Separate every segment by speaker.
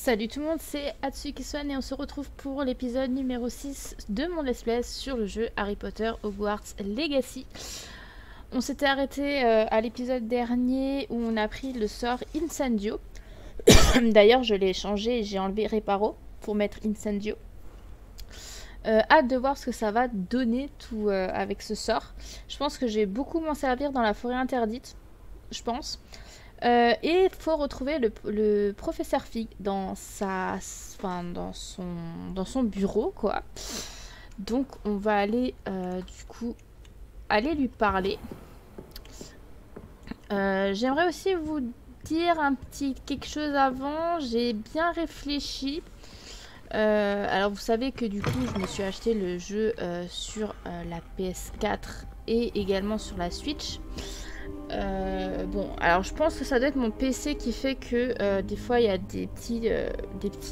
Speaker 1: Salut tout le monde, c'est Atsuki Swan et on se retrouve pour l'épisode numéro 6 de mon let's play sur le jeu Harry Potter Hogwarts Legacy. On s'était arrêté à l'épisode dernier où on a pris le sort Incendio. D'ailleurs je l'ai changé et j'ai enlevé Reparo pour mettre Incendio. Hâte de voir ce que ça va donner tout avec ce sort. Je pense que je vais beaucoup m'en servir dans la forêt interdite, je pense. Et il faut retrouver le professeur Fig dans son bureau, quoi. Donc on va aller aller lui parler. J'aimerais aussi vous dire quelque chose avant. J'ai bien réfléchi. Alors vous savez que du coup je me suis acheté le jeu sur la PS4 et également sur la Switch. Bon, alors je pense que ça doit être mon PC qui fait que des fois il y a des petits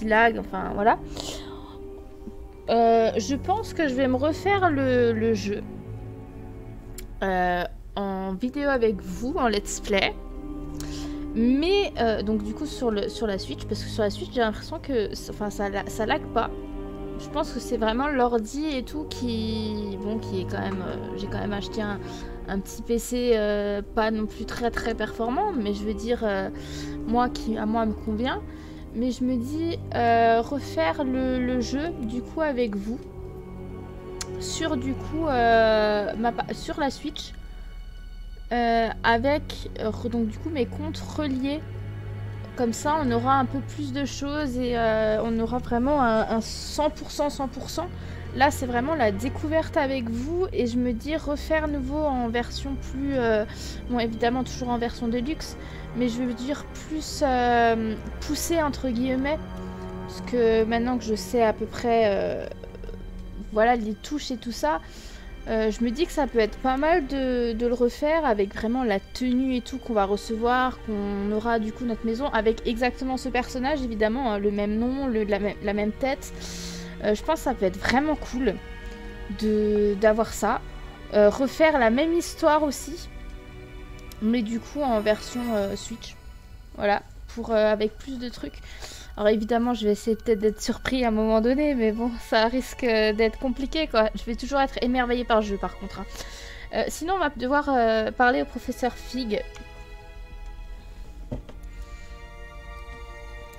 Speaker 1: lags, enfin voilà. Je pense que je vais me refaire le jeu en vidéo avec vous, en let's play. Mais donc du coup sur la Switch, parce que sur la Switch j'ai l'impression que ça lag pas. Je pense que c'est vraiment l'ordi et tout qui est quand même... j'ai quand même acheté un petit PC pas non plus très performant, mais je veux dire, moi me convient. Mais je me dis, refaire le jeu du coup avec vous, sur du coup, sur la Switch, avec donc du coup mes comptes reliés. Comme ça, on aura un peu plus de choses et on aura vraiment un 100%. Là, c'est vraiment la découverte avec vous et je me dis refaire nouveau en version plus... bon, évidemment, toujours en version de luxe, mais je veux dire plus poussée, entre guillemets. Parce que maintenant que je sais à peu près voilà, les touches et tout ça, je me dis que ça peut être pas mal de le refaire avec vraiment la tenue et tout qu'on va recevoir, qu'on aura du coup notre maison avec exactement ce personnage, évidemment, hein, le même nom, la même tête. Je pense que ça peut être vraiment cool d'avoir ça. Refaire la même histoire aussi, mais du coup en version Switch. Voilà, avec plus de trucs. Alors évidemment, je vais essayer peut-être d'être surpris à un moment donné, mais bon, ça risque d'être compliqué, quoi. Je vais toujours être émerveillée par le jeu, par contre. Hein. Sinon, on va devoir parler au professeur Fig.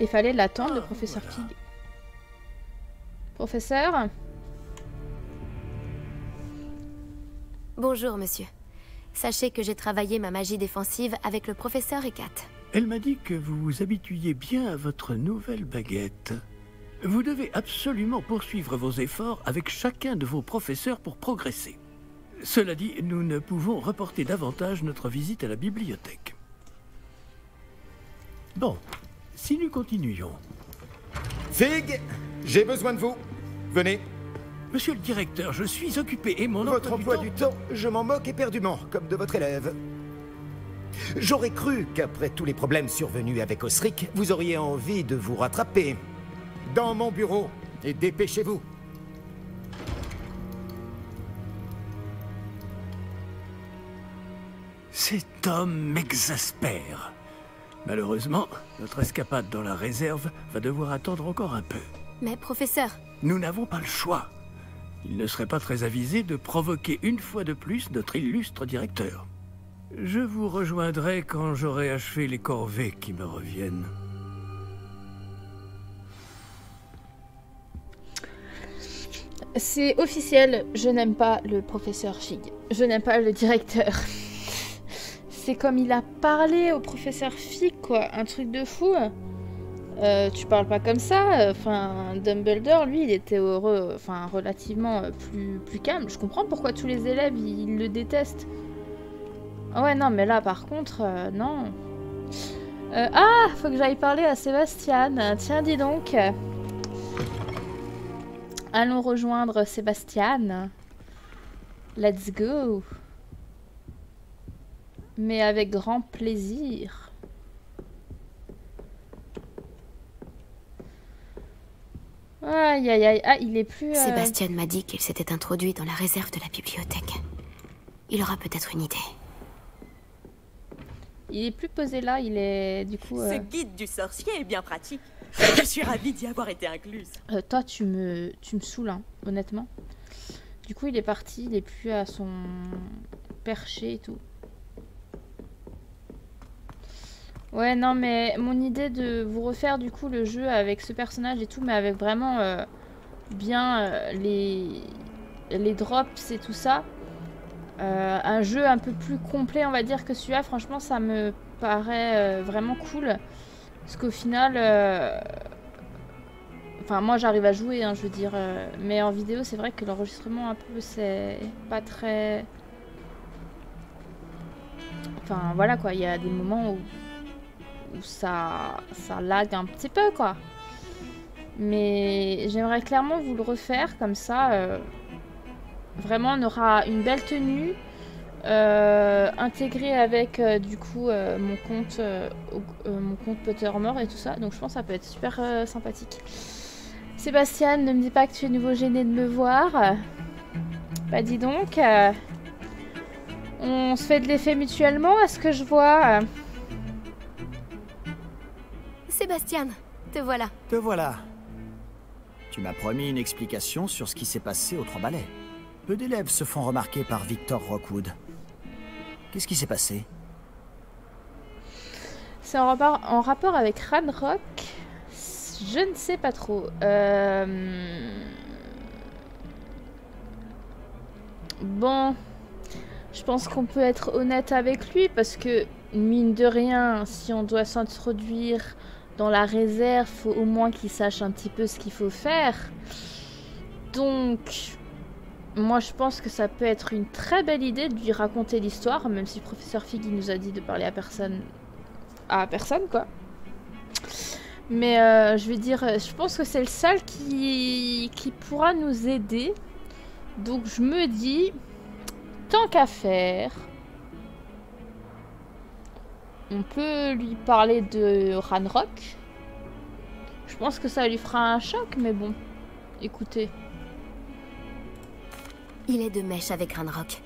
Speaker 1: Il fallait l'attendre, le professeur Fig. Professeur ?
Speaker 2: Bonjour, monsieur. Sachez que j'ai travaillé ma magie défensive avec le professeur Ekat.
Speaker 3: Elle m'a dit que vous vous habituiez bien à votre nouvelle baguette. Vous devez absolument poursuivre vos efforts avec chacun de vos professeurs pour progresser. Cela dit, nous ne pouvons reporter davantage notre visite à la bibliothèque. Bon, si nous continuions...
Speaker 4: Fig, j'ai besoin de vous. Venez.
Speaker 3: Monsieur le directeur, je suis occupé et mon
Speaker 4: Votre emploi du temps, je m'en moque éperdument, comme de votre élève. J'aurais cru qu'après tous les problèmes survenus avec Osric, vous auriez envie de vous rattraper. Dans mon bureau, et dépêchez-vous.
Speaker 3: Cet homme m'exaspère. Malheureusement, notre escapade dans la réserve va devoir attendre encore un peu.
Speaker 2: Mais professeur...
Speaker 3: Nous n'avons pas le choix. Il ne serait pas très avisé de provoquer une fois de plus notre illustre directeur. Je vous rejoindrai quand j'aurai achevé les corvées qui me reviennent.
Speaker 1: C'est officiel, je n'aime pas le professeur Fig. Je n'aime pas le directeur. C'est comme il a parlé au professeur Fig, quoi. Un truc de fou. Tu parles pas comme ça. Enfin, Dumbledore, lui, il était heureux, enfin, relativement plus calme. Je comprends pourquoi tous les élèves, ils le détestent. Ouais, non, mais là, par contre, non. Ah, faut que j'aille parler à Sébastien. Tiens, dis donc. Allons rejoindre Sébastien. Let's go. Mais avec grand plaisir. Aïe, aïe, aïe. Ah, il est plus...
Speaker 2: Sébastien m'a dit qu'il s'était introduit dans la réserve de la bibliothèque. Il aura peut-être une idée.
Speaker 1: Il est plus posé là, il est du coup...
Speaker 5: Ce guide du sorcier est bien pratique. Je suis ravie d'y avoir été incluse.
Speaker 1: Toi, tu me saoules, hein, honnêtement. Du coup, il est parti, il est plus à son perché et tout. Ouais, non, mais mon idée de vous refaire du coup le jeu avec ce personnage et tout, mais avec vraiment bien les drops et tout ça. Un jeu un peu plus complet, on va dire, que celui-là, franchement, ça me paraît vraiment cool. Parce qu'au final, enfin, moi j'arrive à jouer, hein, je veux dire, mais en vidéo, c'est vrai que l'enregistrement, un peu, c'est pas très. Enfin, voilà quoi, il y a des moments où ça lag un petit peu, quoi. Mais j'aimerais clairement vous le refaire, comme ça, vraiment, on aura une belle tenue. Intégré avec du coup mon compte Pottermore et tout ça, donc je pense que ça peut être super sympathique. Sébastien, ne me dis pas que tu es nouveau gêné de me voir. Bah dis donc, on se fait de l'effet mutuellement, à ce que je vois.
Speaker 2: Sébastien, te voilà.
Speaker 6: Te voilà. Tu m'as promis une explication sur ce qui s'est passé aux Trois Balais. Peu d'élèves se font remarquer par Victor Rockwood. Qu'est-ce qui s'est passé?
Speaker 1: C'est en rapport avec Ranrock. Je ne sais pas trop. Bon, je pense qu'on peut être honnête avec lui parce que, mine de rien, si on doit s'introduire dans la réserve, faut au moins qu'il sache un petit peu ce qu'il faut faire. Donc, moi je pense que ça peut être une très belle idée de lui raconter l'histoire, même si le professeur Fig il nous a dit de parler à personne quoi. Mais je veux dire, je pense que c'est le seul qui pourra nous aider. Donc je me dis, tant qu'à faire, on peut lui parler de Ranrock. Je pense que ça lui fera un choc, mais bon, écoutez.
Speaker 2: Il est de mèche avec Ranrock.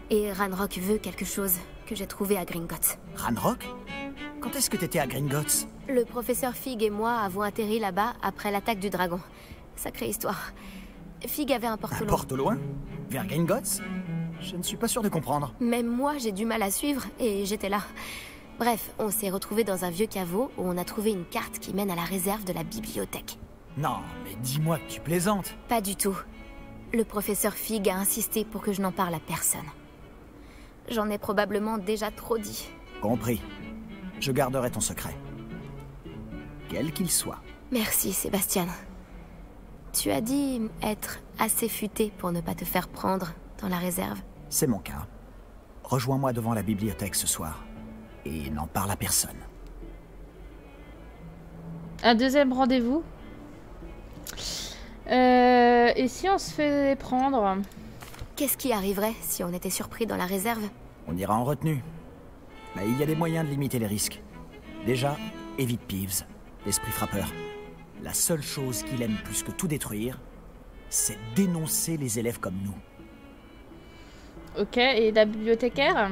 Speaker 2: Et Ranrock veut quelque chose que j'ai trouvé à Gringotts.
Speaker 6: Ranrock? Quand est-ce que t'étais à Gringotts?
Speaker 2: Le professeur Fig et moi avons atterri là-bas après l'attaque du dragon. Sacrée histoire. Fig avait un porte
Speaker 6: Un
Speaker 2: loin.
Speaker 6: porte loin? Vers Gringotts? Je ne suis pas sûr de comprendre.
Speaker 2: Même moi, j'ai du mal à suivre et j'étais là. Bref, on s'est retrouvés dans un vieux caveau où on a trouvé une carte qui mène à la réserve de la bibliothèque.
Speaker 6: Non, mais dis-moi que tu plaisantes.
Speaker 2: Pas du tout. Le professeur Fig a insisté pour que je n'en parle à personne. J'en ai probablement déjà trop dit.
Speaker 6: Compris. Je garderai ton secret. Quel qu'il soit.
Speaker 2: Merci, Sébastien. Tu as dit être assez futé pour ne pas te faire prendre dans la réserve.
Speaker 6: C'est mon cas. Rejoins-moi devant la bibliothèque ce soir. Et n'en parle à personne.
Speaker 1: Un deuxième rendez-vous. Et si on se fait prendre?
Speaker 2: Qu'est-ce qui arriverait si on était surpris dans la réserve?
Speaker 6: On ira en retenue. Mais il y a des moyens de limiter les risques. Déjà, évite Peeves, l'esprit frappeur. La seule chose qu'il aime plus que tout détruire, c'est dénoncer les élèves comme nous.
Speaker 1: Ok, et la bibliothécaire?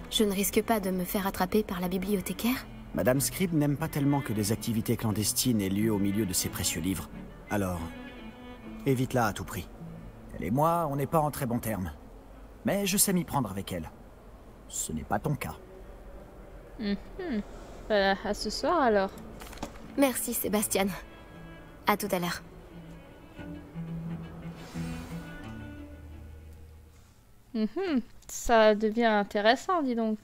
Speaker 2: Je ne risque pas de me faire attraper par la bibliothécaire?
Speaker 6: Madame Scribb n'aime pas tellement que des activités clandestines aient lieu au milieu de ses précieux livres. Alors, évite-la à tout prix. Elle et moi, on n'est pas en très bons termes. Mais je sais m'y prendre avec elle. Ce n'est pas ton cas.
Speaker 1: À ce soir alors.
Speaker 2: Merci, Sébastien. À tout à l'heure.
Speaker 1: Ça devient intéressant, dis donc.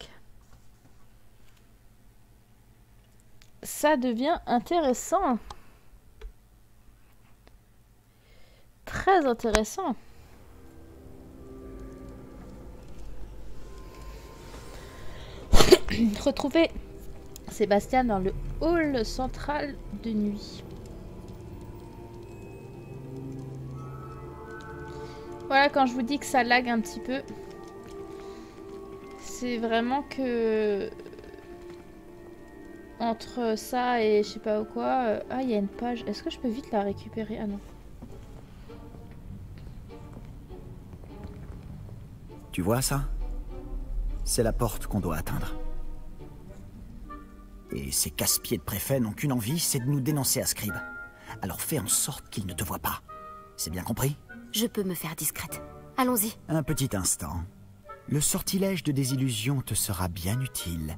Speaker 1: Ça devient intéressant. Très intéressant. Retrouver Sébastien dans le hall central de nuit. Voilà, quand je vous dis que ça lag un petit peu, c'est vraiment que entre ça et je sais pas quoi. Ah, il y a une page. Est-ce que je peux vite la récupérer? Ah non.
Speaker 6: Tu vois ça? C'est la porte qu'on doit atteindre. Et ces casse-pieds de préfets n'ont qu'une envie, c'est de nous dénoncer à Scribe. Alors fais en sorte qu'ils ne te voient pas. C'est bien compris?
Speaker 2: Je peux me faire discrète. Allons-y.
Speaker 6: Un petit instant. Le sortilège de désillusion te sera bien utile.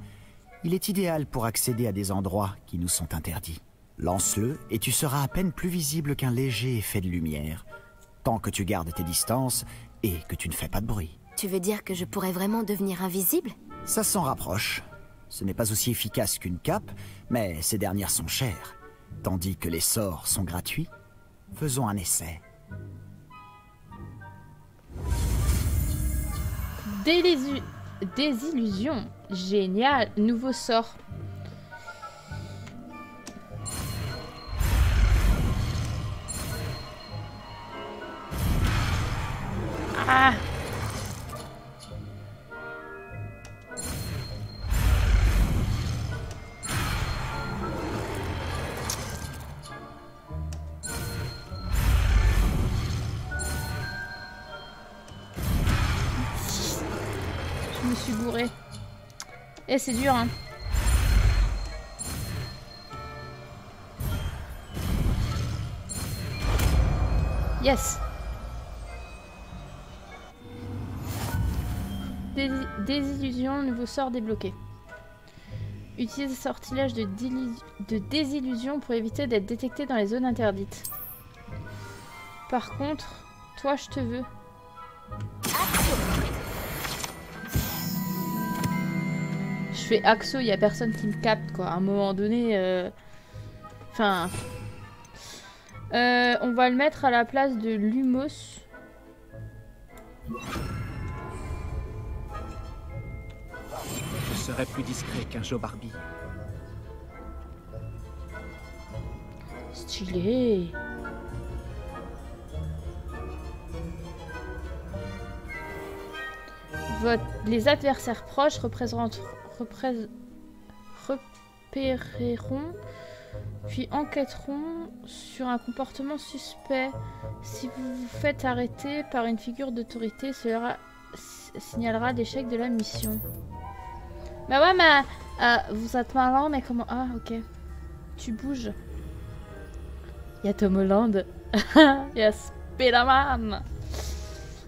Speaker 6: Il est idéal pour accéder à des endroits qui nous sont interdits. Lance-le et tu seras à peine plus visible qu'un léger effet de lumière. Tant que tu gardes tes distances et que tu ne fais pas de bruit.
Speaker 2: Tu veux dire que je pourrais vraiment devenir invisible?
Speaker 6: Ça s'en rapproche. Ce n'est pas aussi efficace qu'une cape, mais ces dernières sont chères. Tandis que les sorts sont gratuits. Faisons un essai.
Speaker 1: Désillusion. Génial. Nouveau sort. Ah! Je me suis bourrée. Et c'est dur, hein. Yes. Désillusion, nouveau sort débloqué. Utilise le sortilège de désillusion pour éviter d'être détecté dans les zones interdites. Par contre, toi je te veux. Je fais Axo, il n'y a personne qui me capte quoi. À un moment donné, enfin, on va le mettre à la place de Lumos.
Speaker 7: Je serai plus discret qu'un Joe Barbie.
Speaker 1: Stylé. Les adversaires proches repéreront, puis enquêteront sur un comportement suspect. Si vous vous faites arrêter par une figure d'autorité, cela signalera l'échec de la mission. Bah ouais, mais vous êtes malin, mais comment... Ah, ok. Tu bouges. Il y a Tom Holland. Il y a Spider-Man.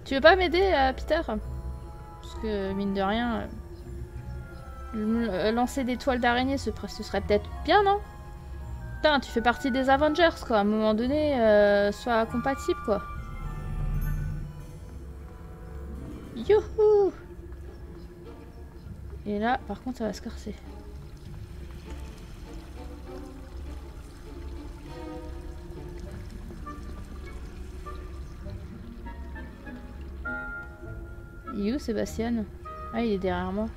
Speaker 1: Tu veux pas m'aider, Peter? Parce que, mine de rien, lancer des toiles d'araignée, ce serait peut-être bien, non? Putain, tu fais partie des Avengers, quoi. À un moment donné, sois compatible, quoi. Youhou! Et là, par contre, ça va se corser. Il est où, Sébastien? Ah, il est derrière moi.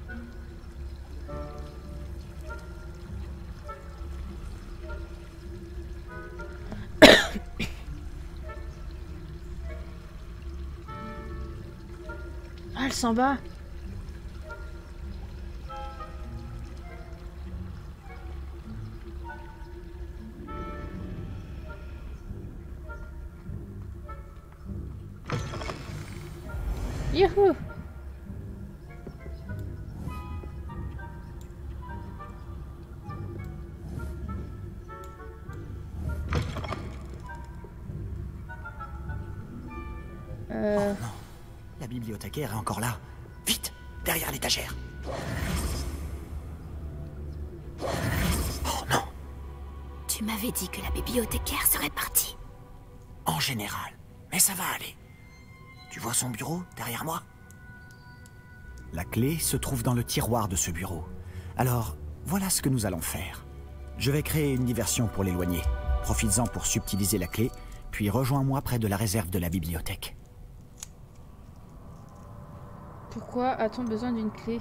Speaker 1: Ah, elle s'en bat. Youhou!
Speaker 6: Oh non, la bibliothécaire est encore là. Vite, derrière l'étagère. Oh non.
Speaker 2: Tu m'avais dit que la bibliothécaire serait partie.
Speaker 6: En général, mais ça va aller. Tu vois son bureau derrière moi? La clé se trouve dans le tiroir de ce bureau. Alors, voilà ce que nous allons faire. Je vais créer une diversion pour l'éloigner. Profites-en pour subtiliser la clé, puis rejoins-moi près de la réserve de la bibliothèque.
Speaker 1: Pourquoi a-t-on besoin d'une clé?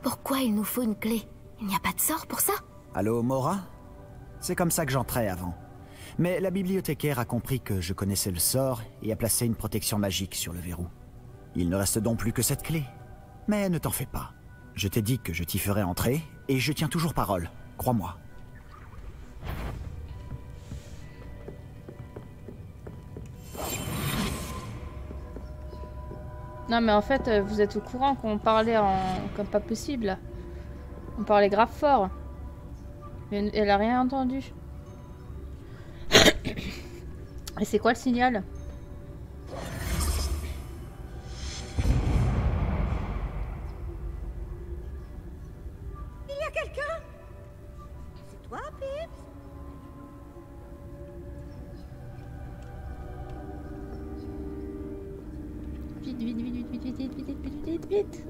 Speaker 2: Pourquoi il nous faut une clé? Il n'y a pas de sort pour ça?
Speaker 6: Allô, Mora? C'est comme ça que j'entrais avant. Mais la bibliothécaire a compris que je connaissais le sort et a placé une protection magique sur le verrou. Il ne reste donc plus que cette clé. Mais ne t'en fais pas. Je t'ai dit que je t'y ferais entrer, et je tiens toujours parole. Crois-moi.
Speaker 1: Non mais en fait, vous êtes au courant qu'on parlait en... comme pas possible. On parlait grave fort. Mais elle a rien entendu. Et c'est quoi le signal?
Speaker 5: Il y a quelqu'un? C'est toi, Pips?
Speaker 1: Vite, vite, vite, vite, vite, vite, vite, vite, vite, vite, vite.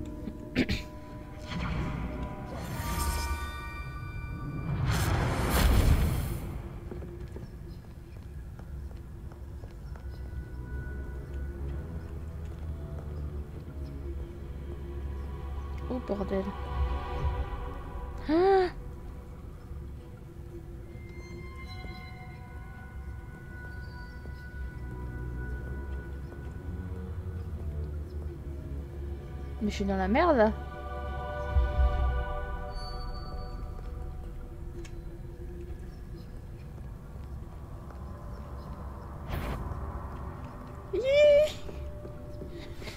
Speaker 1: Oh bordel. Ah! Mais je suis dans la merde là.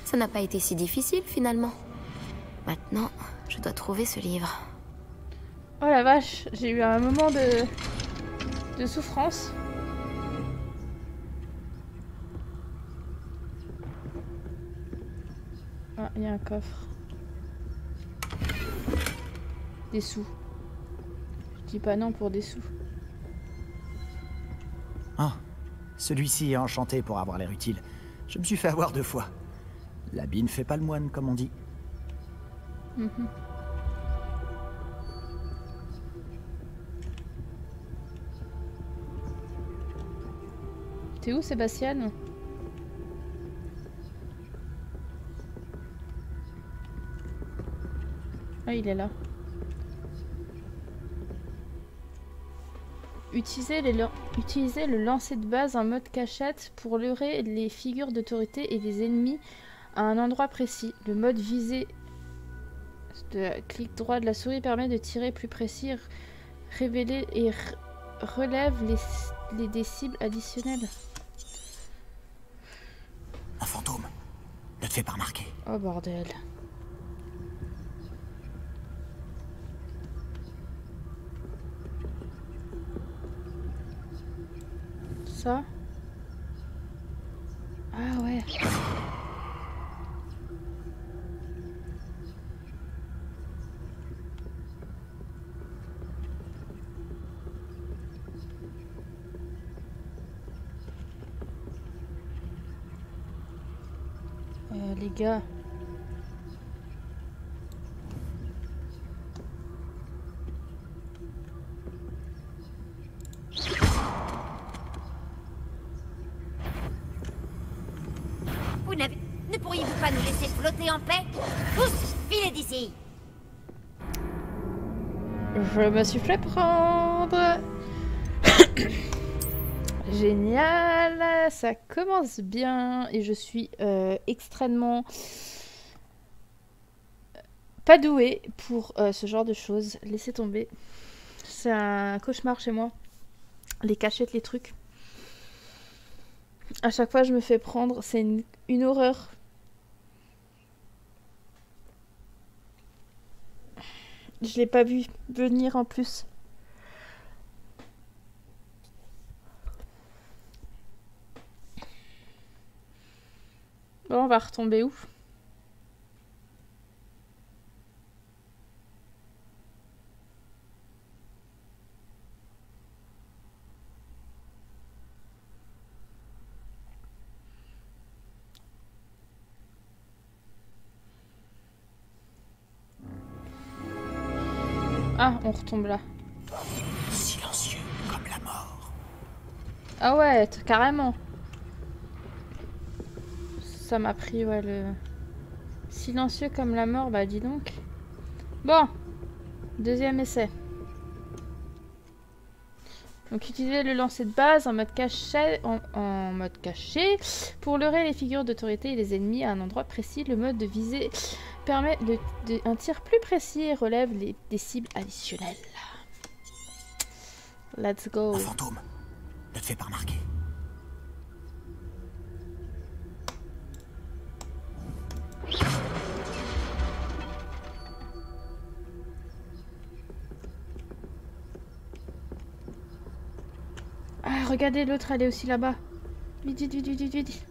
Speaker 2: Ça n'a pas été si difficile finalement. Maintenant, je dois trouver ce livre.
Speaker 1: Oh la vache, j'ai eu un moment de souffrance. Ah, il y a un coffre. Des sous. Je dis pas non pour des sous.
Speaker 6: Ah, celui-ci est enchanté pour avoir l'air utile. Je me suis fait avoir 2 fois. L'habit ne fait pas le moine, comme on dit.
Speaker 1: T'es où, Sébastien? Ah, il est là. Utilisez le lancer de base en mode cachette pour leurrer les figures d'autorité et les ennemis à un endroit précis. Le mode visé de clic droit de la souris permet de tirer plus précis, révéler et relève des cibles additionnelles.
Speaker 6: Un fantôme. Ne te fais pas remarquer.
Speaker 1: Oh bordel. Ça? Ah ouais. Les gars.
Speaker 8: Ne pourriez-vous pas nous laisser flotter en paix? Tous, filez d'ici!
Speaker 1: Je me suis fait prendre. Génial, ça commence bien et je suis extrêmement pas douée pour ce genre de choses. Laissez tomber. C'est un cauchemar chez moi. Les cachettes, les trucs. À chaque fois je me fais prendre, c'est une horreur. Je l'ai pas vu venir en plus. Bon, on va retomber où? Ah, on retombe là.
Speaker 6: Silencieux comme la mort.
Speaker 1: Ah ouais, carrément. Ça m'a pris, ouais, le... Silencieux comme la mort, bah dis donc. Bon, deuxième essai. Donc utilisez le lancer de base en mode caché, en mode caché pour leurrer les figures d'autorité et les ennemis à un endroit précis. Le mode de visée permet un tir plus précis et relève des cibles additionnelles. Let's go.
Speaker 6: Un fantôme. Ne te fais pas remarquer.
Speaker 1: regardez, l'autre, elle est aussi là-bas. Vite, vite, vite, vite, vite, vite.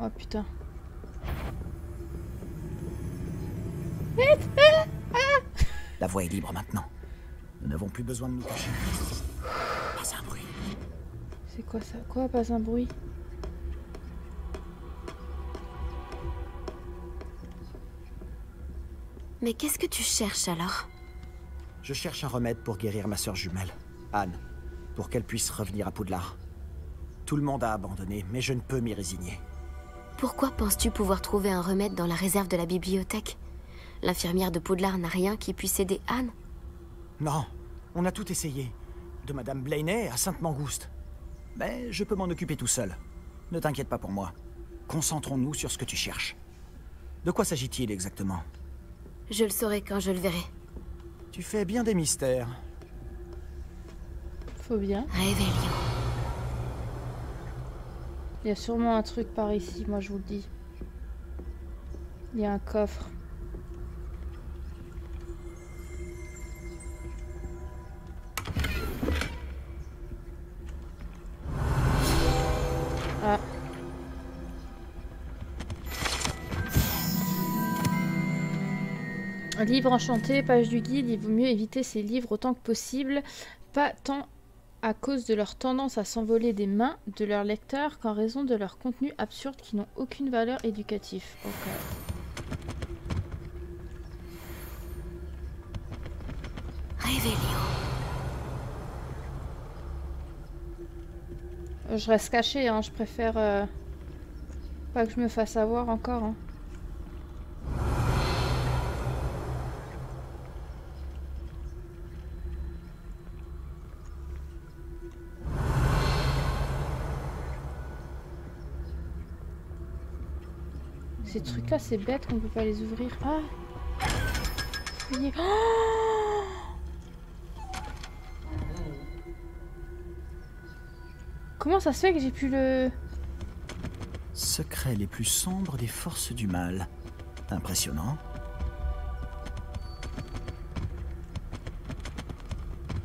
Speaker 1: Oh putain. Vite!
Speaker 6: La voie est libre maintenant. Nous n'avons plus besoin de nous cacher. Pas un bruit.
Speaker 1: C'est quoi ça? Quoi? Pas un bruit?
Speaker 2: Mais qu'est-ce que tu cherches alors?
Speaker 6: Je cherche un remède pour guérir ma sœur jumelle, Anne, pour qu'elle puisse revenir à Poudlard. Tout le monde a abandonné, mais je ne peux m'y résigner.
Speaker 2: Pourquoi penses-tu pouvoir trouver un remède dans la réserve de la bibliothèque? L'infirmière de Poudlard n'a rien qui puisse aider Anne?
Speaker 6: Non, on a tout essayé. De Madame Blaney à Sainte-Mangouste. Mais je peux m'en occuper tout seul. Ne t'inquiète pas pour moi. Concentrons-nous sur ce que tu cherches. De quoi s'agit-il exactement?
Speaker 2: Je le saurai quand je le verrai.
Speaker 6: Tu fais bien des mystères.
Speaker 1: Faut bien.
Speaker 2: Réveillon.
Speaker 1: Il y a sûrement un truc par ici, moi je vous le dis. Il y a un coffre. Ah. Un livre enchanté, page du guide, il vaut mieux éviter ces livres autant que possible, pas tant à cause de leur tendance à s'envoler des mains de leurs lecteurs qu'en raison de leur contenu absurde qui n'ont aucune valeur éducative. Okay.
Speaker 2: Réveillon.
Speaker 1: Je reste cachée, hein, je préfère pas que je me fasse avoir encore. Hein. Ces trucs-là, c'est bête qu'on peut pas les ouvrir. Ah! Fouiller. Oh! Comment ça se fait que j'ai pu le...
Speaker 6: Secrets les plus sombres des forces du mal. Impressionnant.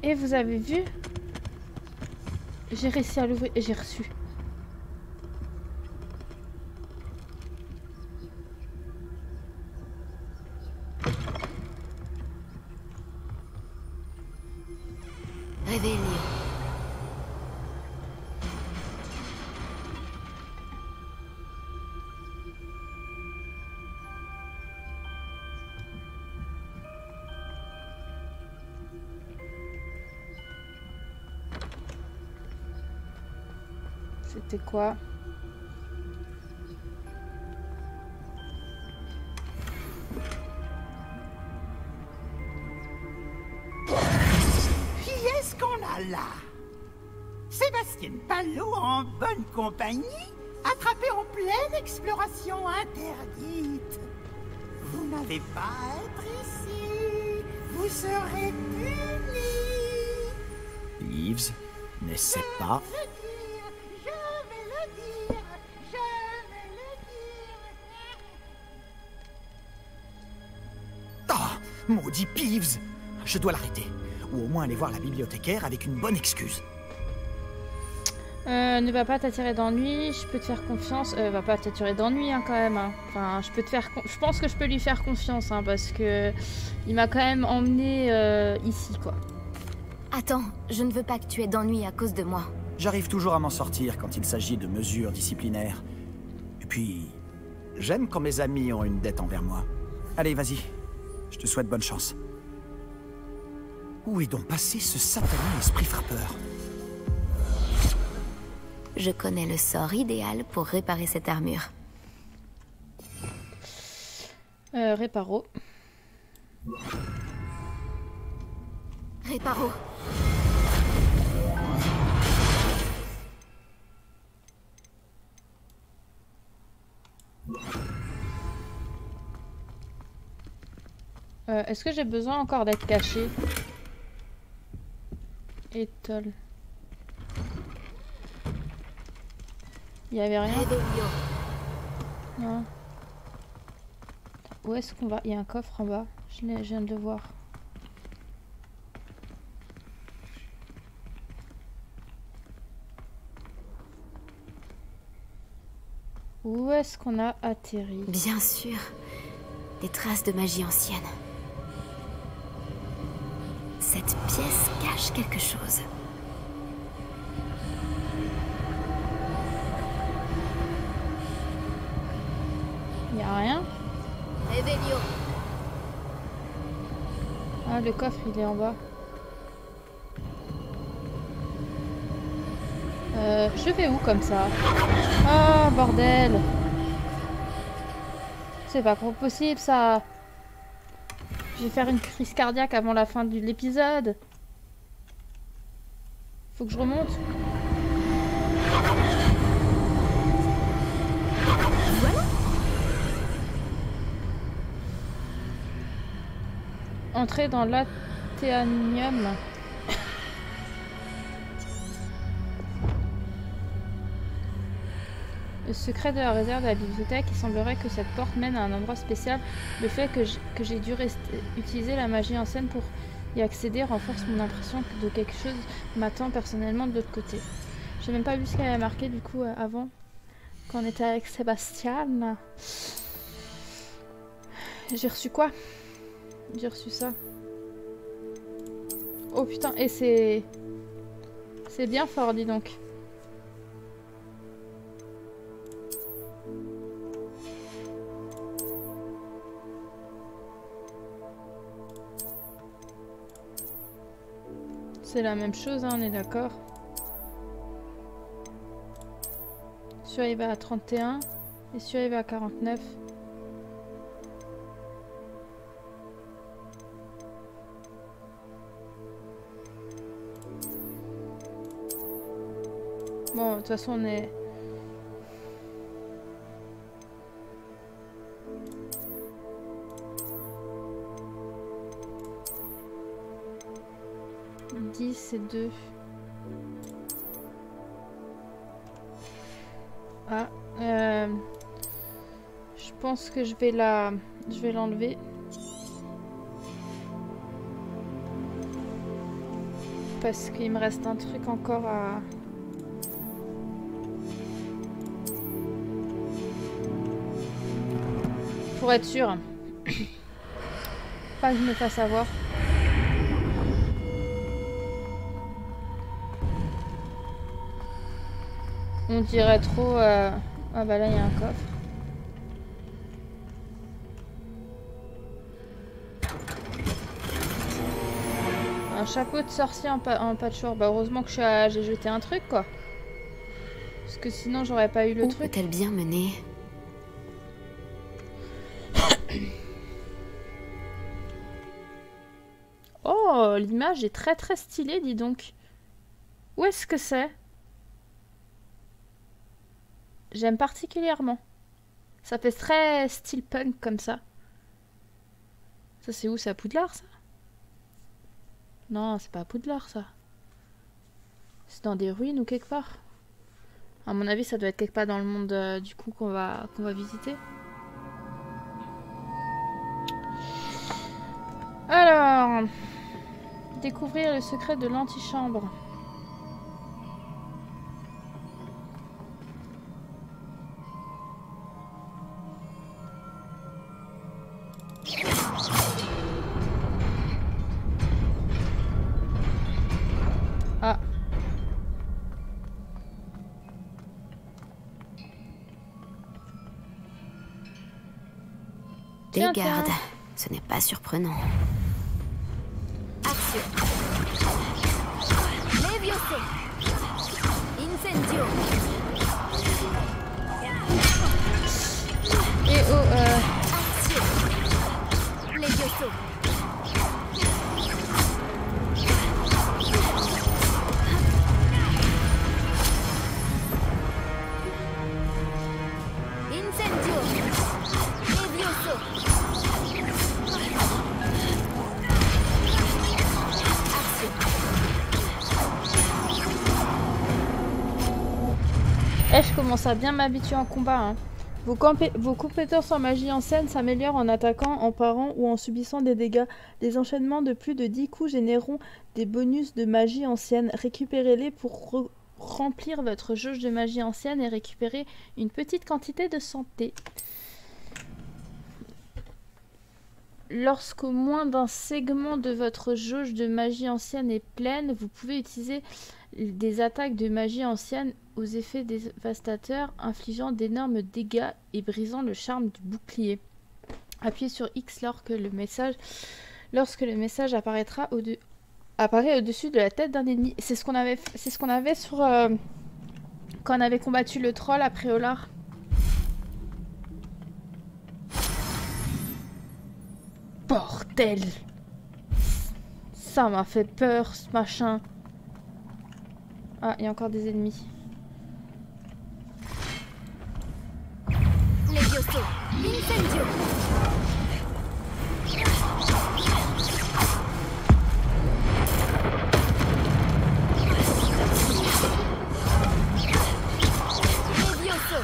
Speaker 1: Et vous avez vu? J'ai réussi à l'ouvrir et j'ai reçu.
Speaker 2: Réveillon.
Speaker 1: C'était quoi?
Speaker 9: Qui est-ce qu'on a là? Sébastien Palot en bonne compagnie, attrapé en pleine exploration interdite. Vous n'avez pas à être ici. Vous serez punis.
Speaker 6: Yves, n'essaie pas. Maudit Peeves! Je dois l'arrêter. Ou au moins aller voir la bibliothécaire avec une bonne excuse.
Speaker 1: Ne va pas t'attirer d'ennui, je peux te faire confiance. Va pas t'attirer d'ennui hein, quand même. Hein. Enfin, je peux te faire. Je pense que je peux lui faire confiance hein, parce que il m'a quand même emmené ici quoi.
Speaker 2: Attends, je ne veux pas que tu aies d'ennui à cause de moi.
Speaker 6: J'arrive toujours à m'en sortir quand il s'agit de mesures disciplinaires. Et puis, j'aime quand mes amis ont une dette envers moi. Allez, vas-y. Je te souhaite bonne chance. Où est donc passé ce satané esprit frappeur?
Speaker 2: Je connais le sort idéal pour réparer cette armure.
Speaker 1: Réparo.
Speaker 2: Réparo.
Speaker 1: Est-ce que j'ai besoin encore d'être caché? Étole. Il y avait rien?
Speaker 2: Réveillon.
Speaker 1: Non. Où est-ce qu'on va? Il y a un coffre en bas. Je viens de le voir. Où est-ce qu'on a atterri?
Speaker 2: Bien sûr. Des traces de magie ancienne. Cette pièce cache quelque chose.
Speaker 1: Y a rien.
Speaker 8: Revelio.
Speaker 1: Ah, le coffre, il est en bas. Je vais où comme ça? Oh, bordel! C'est pas possible, ça! Je vais faire une crise cardiaque avant la fin de l'épisode. Faut que je remonte. Entrer dans l'Athéanium. Le secret de la réserve de la bibliothèque, il semblerait que cette porte mène à un endroit spécial. Le fait que j'ai dû utiliser la magie ancienne pour y accéder renforce mon impression de quelque chose m'attend personnellement de l'autre côté. J'ai même pas vu ce qu'elle avait marqué du coup avant, quand on était avec Sébastien. J'ai reçu quoi? J'ai reçu ça. Oh putain, et c'est bien fort, dis donc. C'est la même chose, hein, on est d'accord. Celui-là il va à 31 et celui-là il va à 49. Bon, de toute façon on est... et 2. Ah, je pense que je vais l'enlever. Parce qu'il me reste un truc encore à... Pour être sûr. Pas que je me fasse avoir. On dirait trop... Ah bah là il y a un coffre. Un chapeau de sorcier en patchwork. Bah heureusement que j'ai jeté un truc quoi. Parce que sinon j'aurais pas eu le truc.
Speaker 2: Où peut-elle bien mener?
Speaker 1: Oh, l'image est très très stylée, dis donc. Où est-ce que c'est? J'aime particulièrement. Ça fait très style punk comme ça. Ça c'est où? C'est à Poudlard ça? Non, c'est pas à Poudlard ça. C'est dans des ruines ou quelque part. À mon avis ça doit être quelque part dans le monde du coup qu'on va visiter. Alors... Découvrir le secret de l'antichambre. Ah.
Speaker 2: Des gardes, ce n'est pas surprenant.
Speaker 8: Action. Levioso. Incendio.
Speaker 1: Et oh,
Speaker 8: Action. Levioso. Incendio. Levioso.
Speaker 1: je commence à bien m'habituer en combat. Hein. Vos compétences en magie ancienne s'améliorent en attaquant, en parant ou en subissant des dégâts. Les enchaînements de plus de 10 coups généreront des bonus de magie ancienne. Récupérez-les pour remplir votre jauge de magie ancienne et récupérer une petite quantité de santé. Lorsqu'au moins d'un segment de votre jauge de magie ancienne est pleine, vous pouvez utiliser des attaques de magie ancienne aux effets dévastateurs, infligeant d'énormes dégâts et brisant le charme du bouclier. Appuyez sur X lorsque le message apparaît au-dessus de la tête d'un ennemi. C'est ce qu'on avait sur quand on avait combattu le troll à Préolard. Bordel! Ça m'a fait peur, ce machin. Ah, il y a encore des ennemis.
Speaker 2: Levioso, Incendio. Levioso.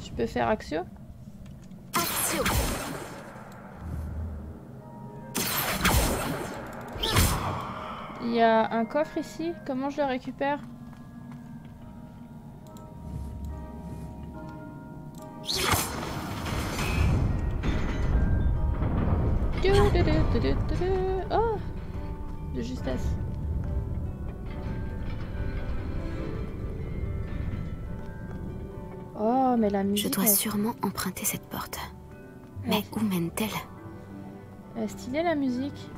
Speaker 1: Je peux faire Axio?
Speaker 2: Axio.
Speaker 1: Il y a un coffre ici. Comment je le récupère? Oh! De justesse. Oh, mais la musique...
Speaker 2: Je dois sûrement emprunter cette porte. Mais où mène-t-elle?
Speaker 1: Elle est stylée, la musique.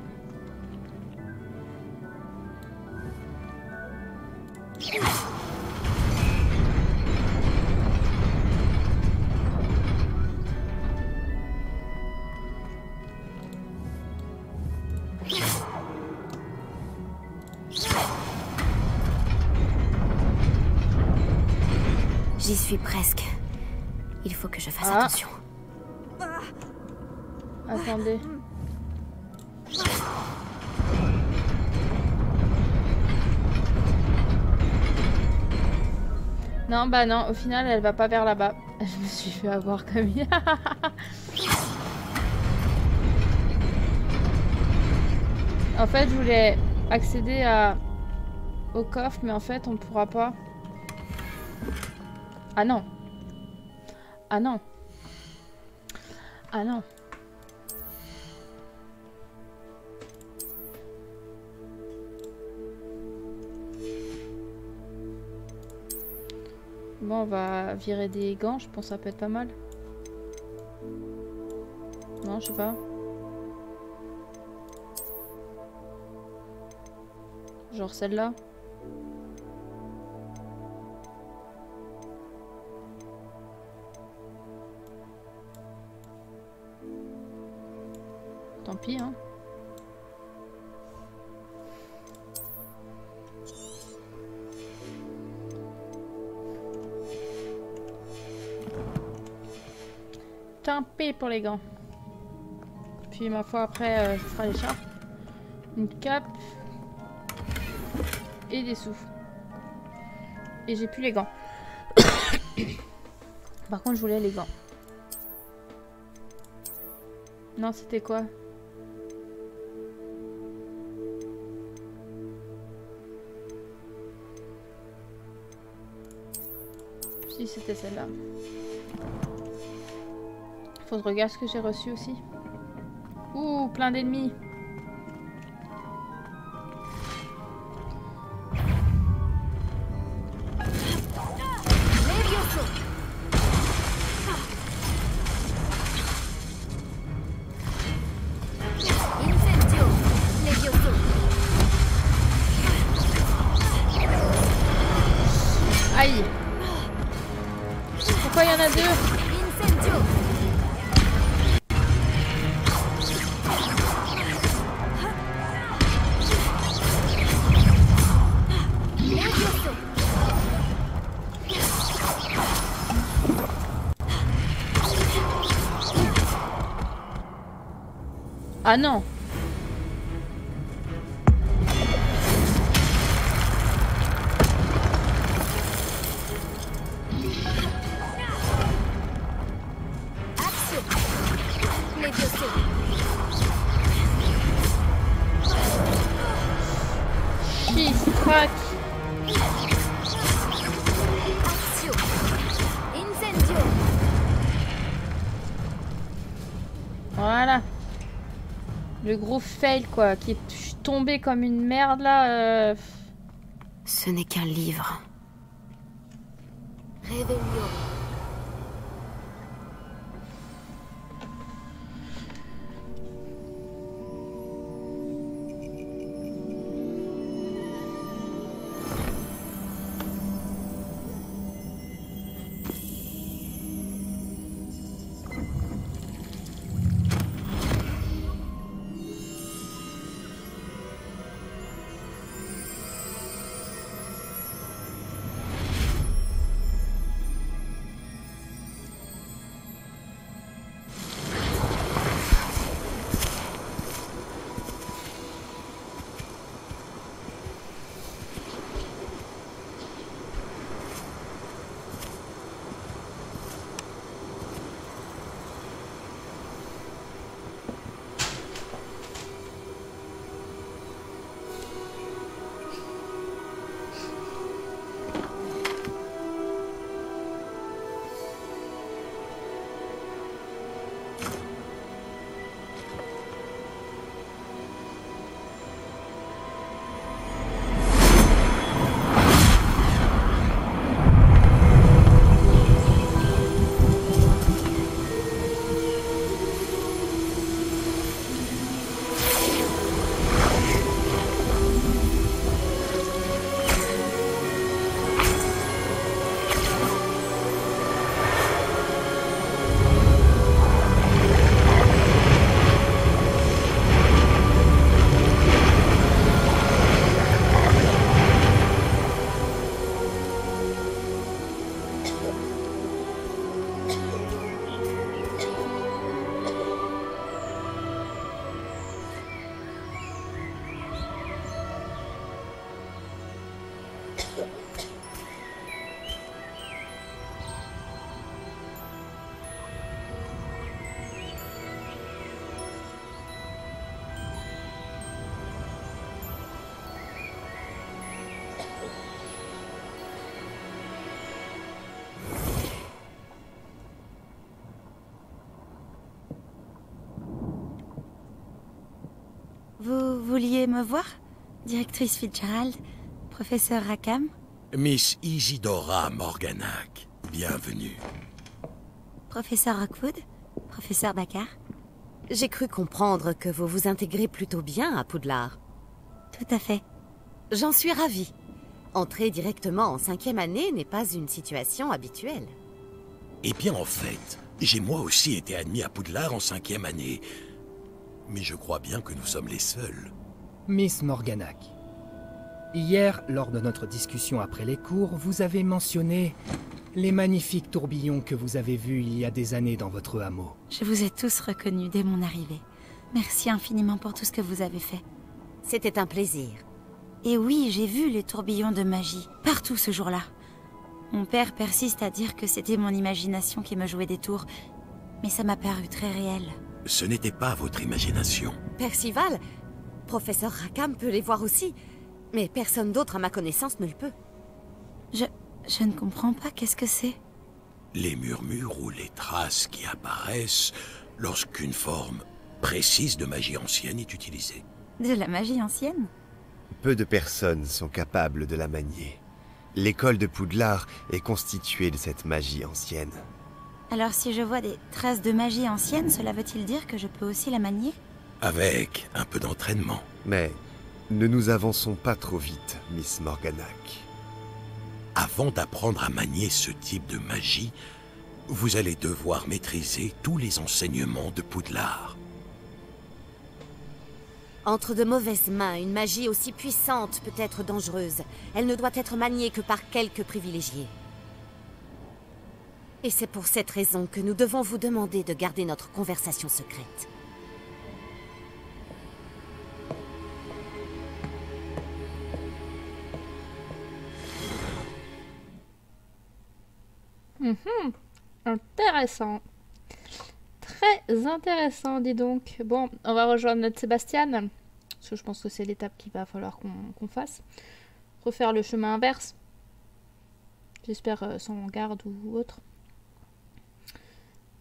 Speaker 2: J'y suis presque. Il faut que je fasse attention.
Speaker 1: Attendez. Non, bah non, au final, elle va pas vers là-bas. Je me suis fait avoir comme il y a. En fait, je voulais accéder au coffre, mais en fait, on ne pourra pas. Ah non. Ah non. Ah non. Bon, on va virer des gants, je pense que ça peut être pas mal. Non, je sais pas. Genre celle-là. Tant pis, hein. Tant pis pour les gants. Puis ma foi après, ce sera l'écharpe. Une cape. Et des sous. Et j'ai plus les gants. Par contre, je voulais les gants. Non, c'était quoi? Si, c'était celle-là. Faut que je regarde ce que j'ai reçu aussi. Ouh, plein d'ennemis. Aïe. Pourquoi il y en a deux? Ah non. Crac.
Speaker 2: Accio. Incendio.
Speaker 1: Voilà. Le gros fail quoi, qui est tombé comme une merde là.
Speaker 2: Ce n'est qu'un livre. Réveillon.
Speaker 5: Vous vouliez me voir? Directrice Fitzgerald, professeur Rackham?
Speaker 10: Miss Isidora Morganac, bienvenue.
Speaker 5: Professeur Rockwood? Professeur Baccar?
Speaker 2: J'ai cru comprendre que vous vous intégrez plutôt bien à Poudlard.
Speaker 5: Tout à fait.
Speaker 2: J'en suis ravie. Entrer directement en 5e année n'est pas une situation habituelle.
Speaker 10: Eh bien, en fait, j'ai moi aussi été admis à Poudlard en 5e année. Mais je crois bien que nous sommes les seuls.
Speaker 7: Miss Morganac, hier, lors de notre discussion après les cours, vous avez mentionné les magnifiques tourbillons que vous avez vus il y a des années dans votre hameau.
Speaker 5: Je vous ai tous reconnus dès mon arrivée. Merci infiniment pour tout ce que vous avez fait.
Speaker 2: C'était un plaisir.
Speaker 5: Et oui, j'ai vu les tourbillons de magie, partout ce jour-là. Mon père persiste à dire que c'était mon imagination qui me jouait des tours, mais ça m'a paru très réel.
Speaker 10: Ce n'était pas votre imagination.
Speaker 2: Percival, professeur Rackham peut les voir aussi, mais personne d'autre à ma connaissance ne le peut.
Speaker 5: Je ne comprends pas, qu'est-ce que c'est?
Speaker 10: Les murmures ou les traces qui apparaissent lorsqu'une forme précise de magie ancienne est utilisée.
Speaker 5: De la magie ancienne?
Speaker 11: Peu de personnes sont capables de la manier. L'école de Poudlard est constituée de cette magie ancienne.
Speaker 5: Alors si je vois des traces de magie ancienne, cela veut-il dire que je peux aussi la manier?
Speaker 10: Avec un peu d'entraînement.
Speaker 11: Mais ne nous avançons pas trop vite, Miss Morganac.
Speaker 10: Avant d'apprendre à manier ce type de magie, vous allez devoir maîtriser tous les enseignements de Poudlard.
Speaker 2: Entre de mauvaises mains, une magie aussi puissante peut être dangereuse. Elle ne doit être maniée que par quelques privilégiés. Et c'est pour cette raison que nous devons vous demander de garder notre conversation secrète.
Speaker 1: Intéressant. Très intéressant, dis donc. Bon, on va rejoindre notre Sébastien. Parce que je pense que c'est l'étape qu'il va falloir qu'on fasse. refaire le chemin inverse. J'espère sans garde ou autre.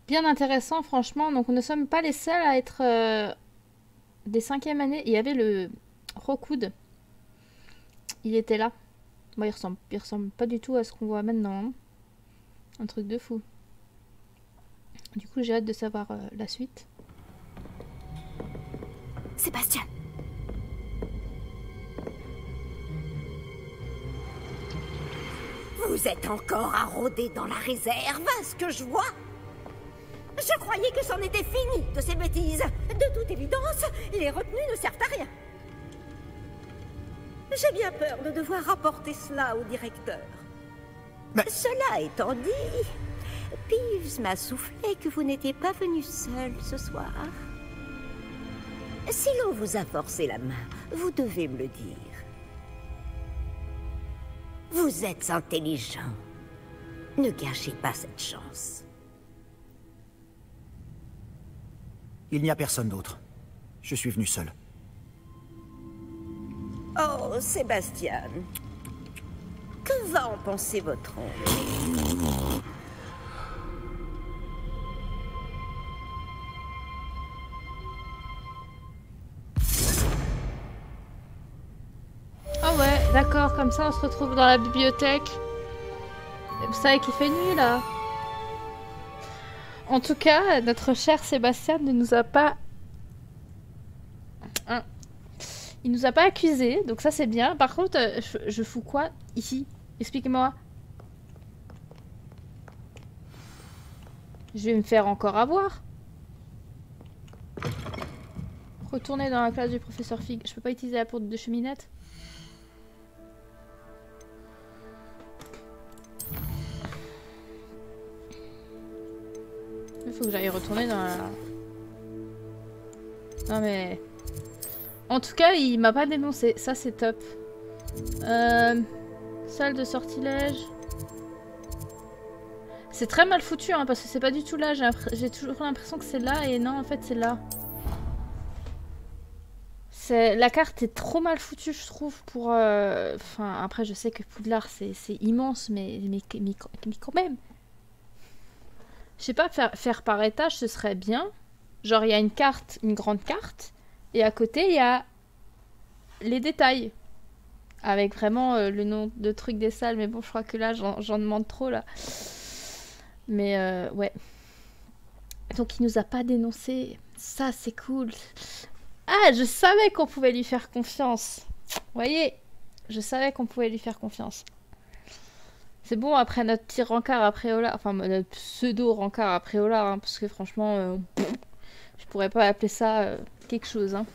Speaker 1: Bien intéressant, franchement. Donc, nous ne sommes pas les seuls à être des 5e années. Il y avait le Rockwood. Il était là. Bon, il ressemble pas du tout à ce qu'on voit maintenant. Hein. Un truc de fou. Du coup, j'ai hâte de savoir la suite.
Speaker 2: Sébastien.
Speaker 8: Vous êtes encore à rôder dans la réserve, à ce que je vois. Je croyais que c'en était fini de ces bêtises. De toute évidence, les retenues ne servent à rien. J'ai bien peur de devoir rapporter cela au directeur. Mais... Cela étant dit, Peeves m'a soufflé que vous n'étiez pas venu seul ce soir. Si l'on vous a forcé la main, vous devez me le dire. Vous êtes intelligent. Ne gâchez pas cette chance.
Speaker 6: Il n'y a personne d'autre. Je suis venu seul.
Speaker 8: Oh, Sébastien. Que va en penser votre oncle?
Speaker 1: Ah ouais, d'accord, comme ça on se retrouve dans la bibliothèque. Vous savez qu'il fait nuit là. En tout cas, notre cher Sébastien ne nous a pas... Hein. Il nous a pas accusés, donc ça c'est bien. Par contre, je fous quoi ici? Expliquez-moi. Je vais me faire encore avoir. Retourner dans la classe du professeur Fig. Je peux pas utiliser la porte de cheminette? Il faut que j'aille retourner dans la... Non mais... En tout cas, il m'a pas dénoncé. Ça, c'est top. Salle de sortilège. C'est très mal foutu, hein, parce que c'est pas du tout là. J'ai toujours l'impression que c'est là, et non, en fait, c'est là. La carte est trop mal foutue, je trouve, pour... Enfin, après, je sais que Poudlard, c'est immense, mais quand même. Je sais pas, faire par étage, ce serait bien. Genre, il y a une carte, une grande carte. Et à côté, il y a les détails. Avec vraiment le nom de truc des salles. Mais bon, je crois que là, j'en demande trop, là. Mais, ouais. Donc, il nous a pas dénoncé. Ça, c'est cool. Ah, je savais qu'on pouvait lui faire confiance. Vous voyez, je savais qu'on pouvait lui faire confiance. C'est bon, après notre petit rencard à Préolard. Enfin, notre pseudo-rencard à Préolard. Hein, parce que franchement... je pourrais pas appeler ça quelque chose, hein.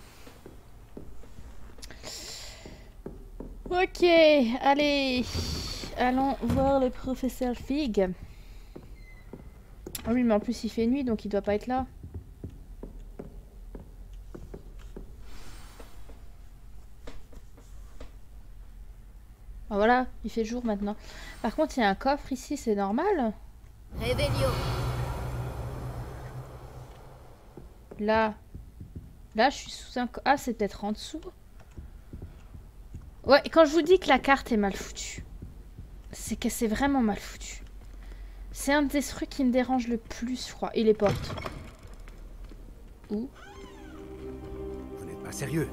Speaker 1: Ok, allez. Allons voir le professeur Fig. Ah oui, mais en plus il fait nuit, donc il doit pas être là. Ah voilà, il fait jour maintenant. Par contre, il y a un coffre ici, c'est normal?
Speaker 8: Réveillon.
Speaker 1: Là, je suis sous un... Ah, c'est peut-être en dessous. Ouais, quand je vous dis que la carte est mal foutue, c'est que c'est vraiment mal foutu. C'est un des trucs qui me dérange le plus, je crois. Et les portes. Où?
Speaker 4: Vous n'êtes pas sérieux?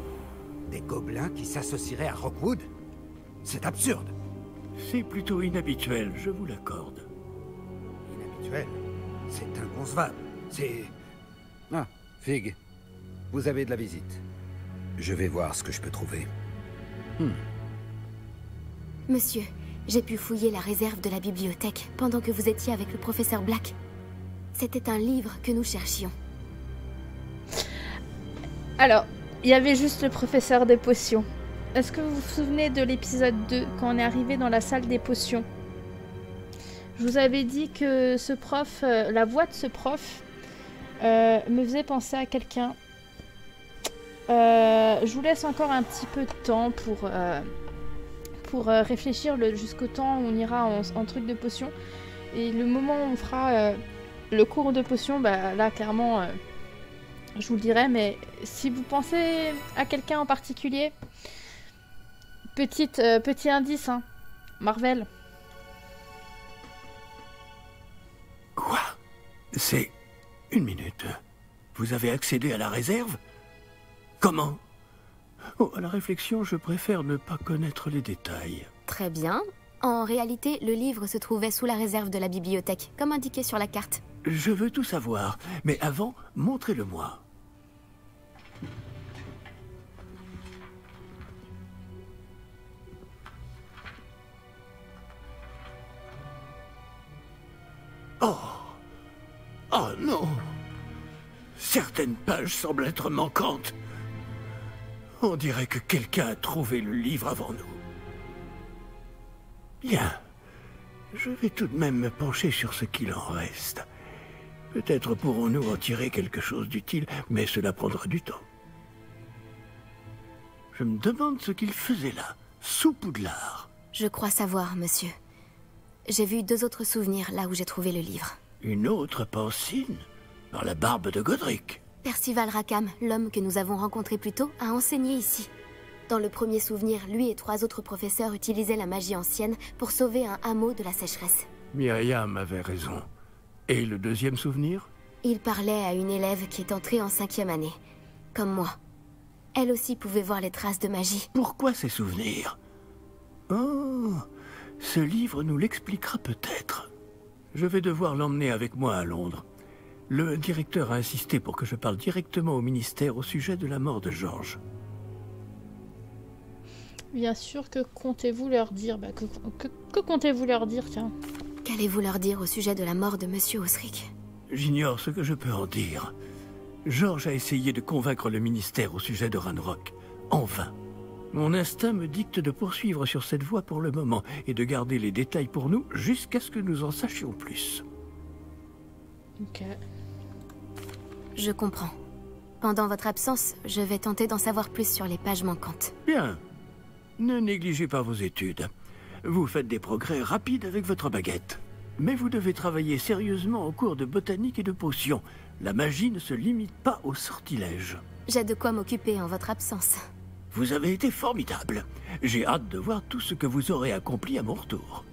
Speaker 4: Des gobelins qui s'associeraient à Rockwood? C'est absurde.
Speaker 3: C'est plutôt inhabituel, je vous l'accorde.
Speaker 4: Inhabituel? C'est inconcevable. C'est...
Speaker 12: Ah, Fig, vous avez de la visite. Je vais voir ce que je peux trouver.
Speaker 2: Monsieur, j'ai pu fouiller la réserve de la bibliothèque pendant que vous étiez avec le professeur Black. C'était un livre que nous cherchions.
Speaker 1: Alors, il y avait juste le professeur des potions. Est-ce que vous vous souvenez de l'épisode 2, quand on est arrivé dans la salle des potions? Je vous avais dit que ce prof, la voix de ce prof, me faisait penser à quelqu'un. Je vous laisse encore un petit peu de temps pour réfléchir jusqu'au temps où on ira en truc de potion. Et le moment où on fera le cours de potion, bah là clairement je vous le dirai. Mais si vous pensez à quelqu'un en particulier, Petit indice, hein. Marvel.
Speaker 3: Quoi? C'est... Une minute. Vous avez accédé à la réserve? Comment? Oh, à la réflexion, je préfère ne pas connaître les détails.
Speaker 2: Très bien. En réalité, le livre se trouvait sous la réserve de la bibliothèque, comme indiqué sur la carte.
Speaker 3: Je veux tout savoir, mais avant, montrez-le-moi. Oh! Oh non! Certaines pages semblent être manquantes. On dirait que quelqu'un a trouvé le livre avant nous. Bien. Je vais tout de même me pencher sur ce qu'il en reste. Peut-être pourrons-nous en tirer quelque chose d'utile, mais cela prendra du temps. Je me demande ce qu'il faisait là, sous Poudlard.
Speaker 2: Je crois savoir, monsieur. J'ai vu 2 autres souvenirs là où j'ai trouvé le livre.
Speaker 3: Une autre Pancine? Dans la barbe de Godric?
Speaker 2: Percival Rackham, l'homme que nous avons rencontré plus tôt, a enseigné ici. Dans le premier souvenir, lui et 3 autres professeurs utilisaient la magie ancienne pour sauver un hameau de la sécheresse.
Speaker 3: Myriam avait raison. Et le deuxième souvenir?
Speaker 2: Il parlait à une élève qui est entrée en 5e année, comme moi. Elle aussi pouvait voir les traces de magie.
Speaker 3: Pourquoi ces souvenirs? Oh, ce livre nous l'expliquera peut-être. Je vais devoir l'emmener avec moi à Londres. Le directeur a insisté pour que je parle directement au ministère au sujet de la mort de Georges.
Speaker 1: Bien sûr, que comptez-vous leur dire? Que comptez-vous leur dire, tiens?
Speaker 2: Qu'allez-vous leur dire au sujet de la mort de Monsieur Osric?
Speaker 3: J'ignore ce que je peux en dire. Georges a essayé de convaincre le ministère au sujet de Ranrock. En vain. Mon instinct me dicte de poursuivre sur cette voie pour le moment et de garder les détails pour nous jusqu'à ce que nous en sachions plus.
Speaker 1: Ok.
Speaker 2: Je comprends. Pendant votre absence, je vais tenter d'en savoir plus sur les pages manquantes.
Speaker 3: Bien. Ne négligez pas vos études. Vous faites des progrès rapides avec votre baguette. Mais vous devez travailler sérieusement au cours de botanique et de potions. La magie ne se limite pas au sortilège.
Speaker 2: J'ai de quoi m'occuper en votre absence.
Speaker 3: Vous avez été formidable. J'ai hâte de voir tout ce que vous aurez accompli à mon retour.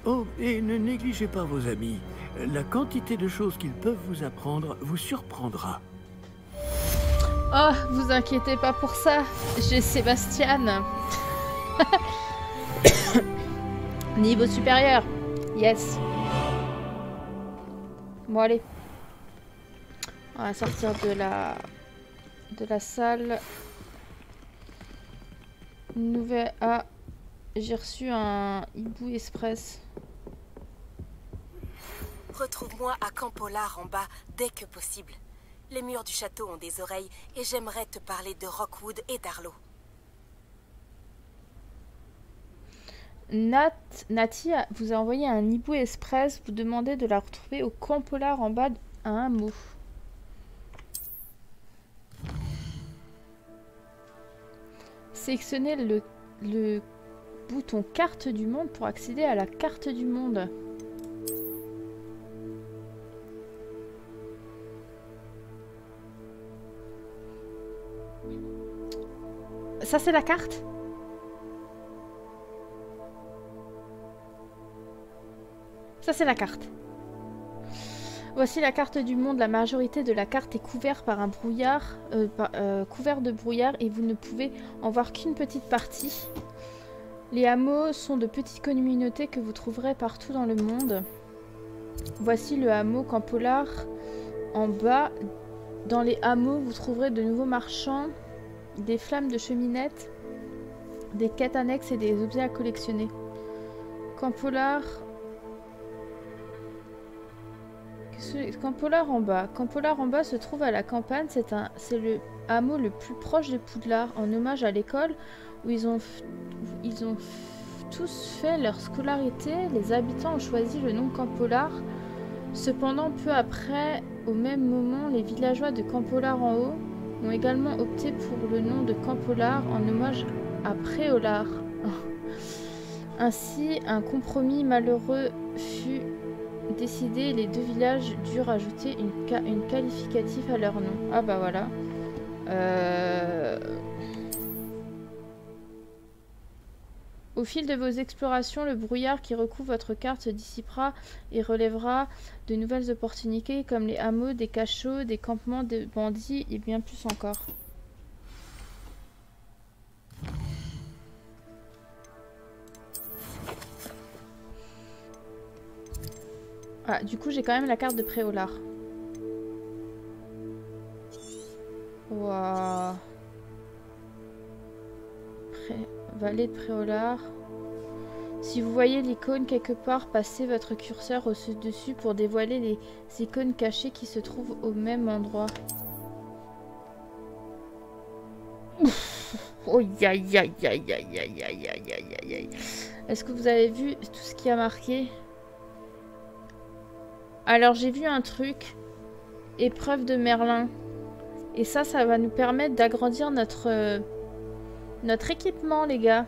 Speaker 3: Oh, et ne négligez pas vos amis. La quantité de choses qu'ils peuvent vous apprendre vous surprendra.
Speaker 1: Oh, vous inquiétez pas pour ça. J'ai Sébastien. Niveau supérieur. Yes. Bon, allez. On va sortir de la salle. Nouvelle... Ah, j'ai reçu un hibou express.
Speaker 13: Retrouve-moi à Campolar en bas dès que possible. Les murs du château ont des oreilles et j'aimerais te parler de Rockwood et d'Arlo.
Speaker 1: Nati vous a envoyé un hibou express. Vous demandez de la retrouver au Campolar en bas à un mot. Sélectionnez le bouton carte du monde pour accéder à la carte du monde. Ça c'est la carte? Ça c'est la carte. Voici la carte du monde. La majorité de la carte est couverte par un brouillard, couvert de brouillard et vous ne pouvez en voir qu'une petite partie. Les hameaux sont de petites communautés que vous trouverez partout dans le monde. Voici le hameau Campolar. En bas, dans les hameaux, vous trouverez de nouveaux marchands, des flammes de cheminette, des quêtes annexes et des objets à collectionner. Campolar... Campolar en bas. Campolar en bas se trouve à la campagne. C'est le hameau le plus proche de Poudlard, en hommage à l'école où ils ont tous fait leur scolarité. Les habitants ont choisi le nom Campolar. Cependant, peu après, au même moment, les villageois de Campolar en haut ont également opté pour le nom de Campolar en hommage à Préolard. Ainsi, un compromis malheureux fut décidé et les deux villages durent ajouter une qualificatif à leur nom. Ah bah voilà. Au fil de vos explorations, le brouillard qui recouvre votre carte se dissipera et relèvera de nouvelles opportunités comme les hameaux, des cachots, des campements de bandits et bien plus encore. Ah, du coup, j'ai quand même la carte de Préolard. Waouh. Vallée de Préolard. Si vous voyez l'icône quelque part, passez votre curseur au-dessus pour dévoiler les icônes cachées qui se trouvent au même endroit. Oh, aïe aïe aïe aïe aïe aïe aïe aïe aïe aïe. Est-ce que vous avez vu tout ce qui a marqué? Alors j'ai vu un truc. Épreuve de Merlin. Et ça va nous permettre d'agrandir notre équipement, les gars.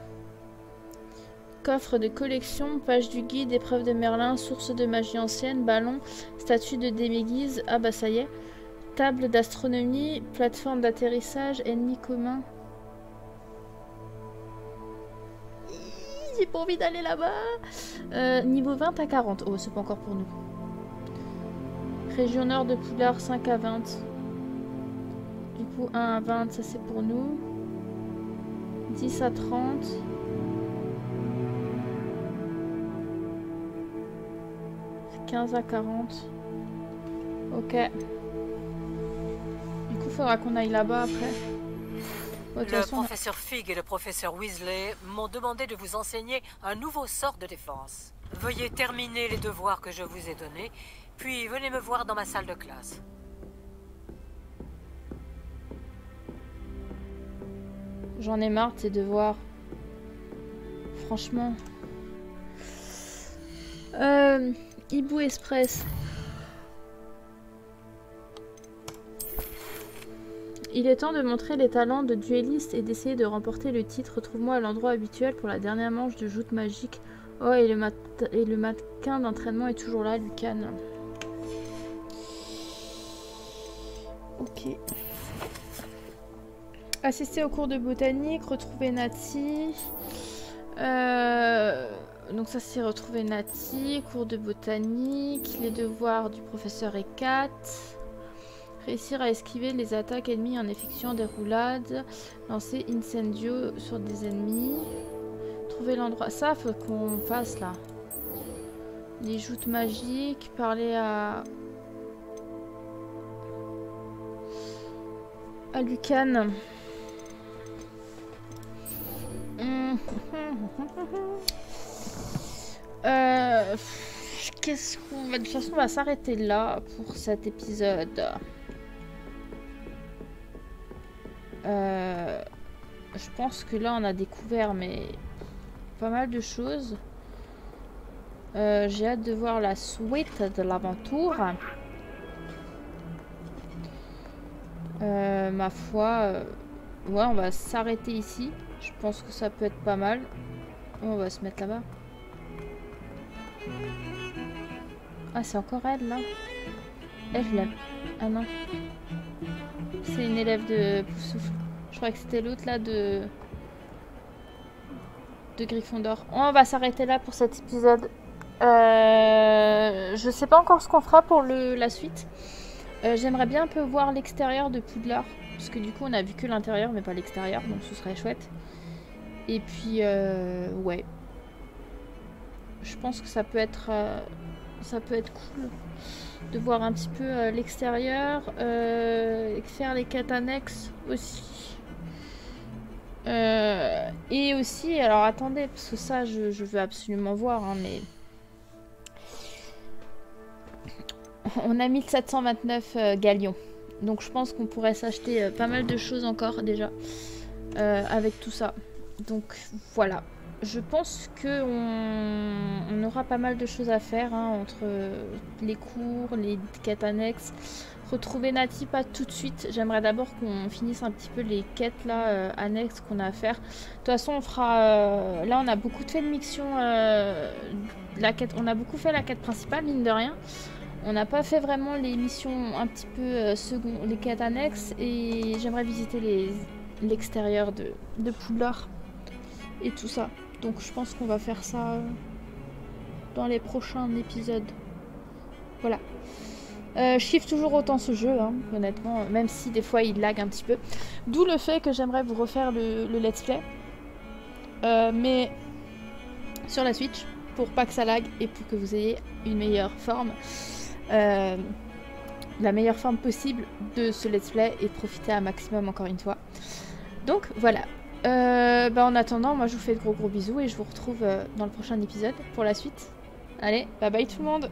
Speaker 1: Coffre de collection, page du guide, épreuve de Merlin, source de magie ancienne, ballon, statue de Déméguise. Ah bah ça y est. Table d'astronomie, plateforme d'atterrissage, ennemi commun. J'ai pas envie d'aller là-bas. Niveau 20 à 40. Oh, c'est pas encore pour nous. Région nord de Poudlard, 5 à 20. Du coup, 1 à 20, ça c'est pour nous. 10 à 30. « 15 à 40. Ok. Du coup, il faudra qu'on aille là-bas après.
Speaker 14: Le professeur Fig et le professeur Weasley m'ont demandé de vous enseigner un nouveau sort de défense. Veuillez terminer les devoirs que je vous ai donnés, puis venez me voir dans ma salle de classe.
Speaker 1: J'en ai marre de ces devoirs. Franchement. Hibou Express. Il est temps de montrer les talents de duelliste et d'essayer de remporter le titre. Retrouve-moi à l'endroit habituel pour la dernière manche de joute magique. Oh, et le mannequin d'entraînement est toujours là, Lucan. Ok. Assister au cours de botanique, retrouver Nati. Donc ça c'est retrouver Nati, cours de botanique, les devoirs du professeur Ekat. Réussir à esquiver les attaques ennemies en effectuant des roulades. Lancer Incendio sur des ennemis. Trouver l'endroit. Ça, faut qu'on fasse là. Les joutes magiques. Parler à Lucan. Qu'est-ce qu'on va... De toute façon, on va s'arrêter là pour cet épisode. Je pense que là, on a découvert mais pas mal de choses. J'ai hâte de voir la suite de l'aventure. Ma foi, ouais, on va s'arrêter ici. Je pense que ça peut être pas mal. On va se mettre là-bas. Ah, c'est encore elle, là. Elle, je l'aime. Ah non. C'est une élève de Poufsouffle. Je crois que c'était l'autre, là, de Gryffondor. On va s'arrêter là pour cet épisode. Je sais pas encore ce qu'on fera pour la suite. J'aimerais bien un peu voir l'extérieur de Poudlard. Parce que du coup, on a vu que l'intérieur, mais pas l'extérieur. Donc, ce serait chouette. Et puis, ouais. Je pense que ça peut être cool de voir un petit peu l'extérieur. Faire les quêtes annexes aussi. Et aussi, alors attendez, parce que ça, je veux absolument voir, hein, mais... On a 1729 galions. Donc je pense qu'on pourrait s'acheter pas mal de choses encore déjà avec tout ça. Donc voilà. Je pense qu'on aura pas mal de choses à faire hein, entre les cours, les quêtes annexes. Retrouver Nati pas tout de suite. J'aimerais d'abord qu'on finisse un petit peu les quêtes là annexes qu'on a à faire. De toute façon on fera... là on a beaucoup fait de missions. La quête, on a beaucoup fait la quête principale mine de rien. On n'a pas fait vraiment les missions un petit peu les quêtes annexes. Et j'aimerais visiter l'extérieur de Poudlard. Et tout ça. Donc je pense qu'on va faire ça dans les prochains épisodes. Voilà. Je kiffe toujours autant ce jeu, hein, honnêtement, même si des fois il lag un petit peu. D'où le fait que j'aimerais vous refaire le let's play. Mais sur la Switch, pour pas que ça lag et pour que vous ayez une meilleure forme. La meilleure forme possible de ce let's play et profiter un maximum encore une fois. Donc voilà. En attendant, moi je vous fais de gros bisous et je vous retrouve dans le prochain épisode pour la suite. Allez, bye bye tout le monde!